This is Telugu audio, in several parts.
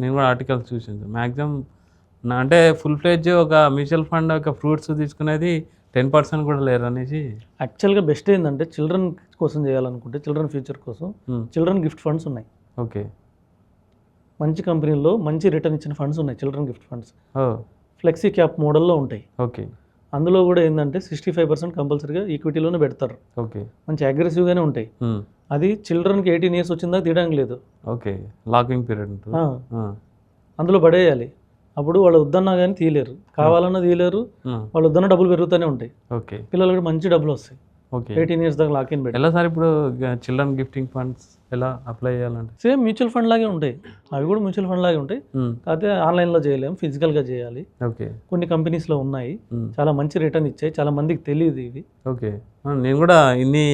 నేను కూడా ఆర్టికల్స్ చూసాను సార్. మ్యాక్సిమం అంటే ఫుల్ ఫ్లెడ్జ్ ఒక మ్యూచువల్ ఫండ్ ఒక ఫ్రూట్స్ తీసుకునేది 10% కూడా లేరు అనేసి. యాక్చువల్గా బెస్ట్ ఏంటంటే చిల్డ్రన్ కోసం చేయాలనుకుంటే చిల్డ్రన్ ఫ్యూచర్ కోసం చిల్డ్రన్ గిఫ్ట్ ఫండ్స్ ఉన్నాయి. ఓకే. మంచి కంపెనీల్లో మంచి రిటర్న్ ఇచ్చిన ఫండ్స్ ఉన్నాయి, చిల్డ్రన్ గిఫ్ట్ ఫండ్స్. ఓ ఫ్లెక్సీ క్యాప్ మోడల్లో ఉంటాయి. ఓకే. అందులో కూడా ఏంటంటే 65% కంపల్సరీగా ఈక్విటీలోనే పెడతారు. ఓకే. మంచి అగ్రెసివ్గానే ఉంటాయి. అది చిల్డ్రన్కి 18 years వచ్చిందా తీయడానికి లేదు. ఓకే. లాకింగ్ పీరియడ్ ఉంటుంది. అందులో పడేయాలి. అప్పుడు వాళ్ళు వద్దన్నా కానీ తీయలేరు, కావాలన్నా తీయలేరు. వాళ్ళు వద్దన్న డబ్బులు పెరుగుతూనే ఉంటాయి. ఓకే. పిల్లలకి మంచి డబ్బులు వస్తాయి. ఓకే. 18 years దాకా లాక్ ఇన్ పెట్టి. ఎలా సార్ ఇప్పుడు చిల్డ్రన్ గిఫ్టింగ్ ఫండ్స్ ఎలా అప్లై చేయాలంటే? సేమ్ మ్యూచువల్ ఫండ్ లాగే ఉంటాయి, అవి కూడా మ్యూచువల్ ఫండ్ లాగే ఉంటాయి. కాకపోతే ఆన్లైన్లో చేయలేము, ఫిజికల్గా చేయాలి. ఓకే. కొన్ని కంపెనీస్లో ఉన్నాయి, చాలా మంచి రిటర్న్ ఇచ్చాయి, చాలా మందికి తెలియదు ఇవి. ఓకే. నేను కూడా ఇన్ని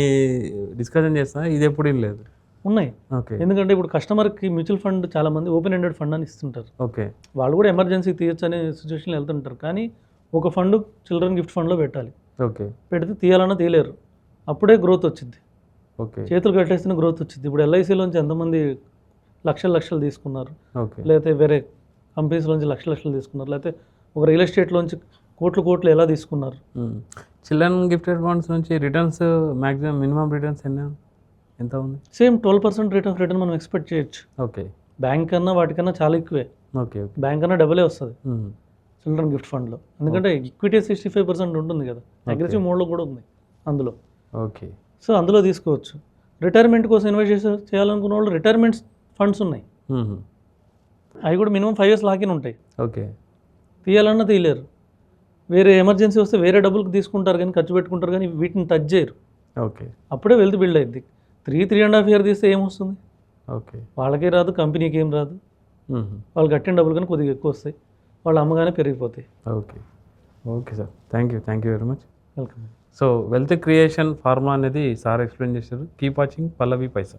డిస్కషన్ చేస్తాను, ఇది ఎప్పుడు లేదు. ఉన్నాయి. ఓకే. ఎందుకంటే ఇప్పుడు కస్టమర్కి మ్యూచువల్ ఫండ్ చాలా మంది ఓపెన్ ఎండెడ్ ఫండ్ అని ఇస్తుంటారు. ఓకే. వాళ్ళు కూడా ఎమర్జెన్సీ తీయచ్చు అనే సిచ్యువేషన్లో వెళ్తుంటారు. కానీ ఒక ఫండ్ చిల్డ్రన్ గిఫ్ట్ ఫండ్లో పెట్టాలి. ఓకే. పెడితే తీయాలన్నా తీయలేరు, అప్పుడే గ్రోత్ వచ్చింది. ఓకే. చేతులు కట్టేసిన గ్రోత్ వచ్చింది. ఇప్పుడు ఎల్ఐసిలోంచి ఎంతమంది లక్షలు తీసుకున్నారు, ఓకే. లేకపోతే వేరే కంపెనీస్లోంచి లక్షలు తీసుకున్నారు, లేకపోతే ఒక రియల్ ఎస్టేట్లోంచి కోట్లు ఎలా తీసుకున్నారు. చిల్డ్రన్ గిఫ్టెడ్ ఫండ్స్ నుంచి రిటర్న్స్ మ్యాక్సిమం మినిమం రిటర్న్స్ ఎంత ఉంది? సేమ్ 12% రేట్ ఆఫ్ రిటర్న్ మనం ఎక్స్పెక్ట్ చేయొచ్చు. ఓకే. బ్యాంక్ కన్నా వాటికన్నా చాలా ఎక్కువే. ఓకే. బ్యాంక్ కన్నా డబులే వస్తుంది చిల్డ్రన్ గిఫ్ట్ ఫండ్లో. ఎందుకంటే ఈక్విటీ 65% ఉంటుంది కదా, అగ్రెసివ్ మోడ్లో కూడా ఉంది అందులో. ఓకే. సో అందులో తీసుకోవచ్చు. రిటైర్మెంట్ కోసం ఇన్వెస్ట్ చేయాలనుకున్న వాళ్ళు రిటైర్మెంట్ ఫండ్స్ ఉన్నాయి, అవి కూడా మినిమం 5 years లాకిన్ ఉంటాయి. ఓకే. తీయాలన్నా తీయలేరు. వేరే ఎమర్జెన్సీ వస్తే వేరే డబ్బులకు తీసుకుంటారు కానీ, ఖర్చు పెట్టుకుంటారు కానీ వీటిని టచ్ చేయరు. ఓకే. అప్పుడే వెల్త్ బిల్డ్ అయింది. 3.5 years తీస్తే ఏమొస్తుంది? ఓకే. వాళ్ళకే రాదు, కంపెనీకి ఏం రాదు. వాళ్ళు కట్టిన డబ్బులు కానీ కొద్దిగా ఎక్కువ వస్తాయి, వాళ్ళు అమ్మగానే పెరిగిపోతాయి. Okay. Okay sir, thank you very much. Welcome. So wealth creation formula అనేది సార్ ఎక్స్ప్లెయిన్ చేశారు. కీప్ వాచింగ్ పల్లవి పైసా.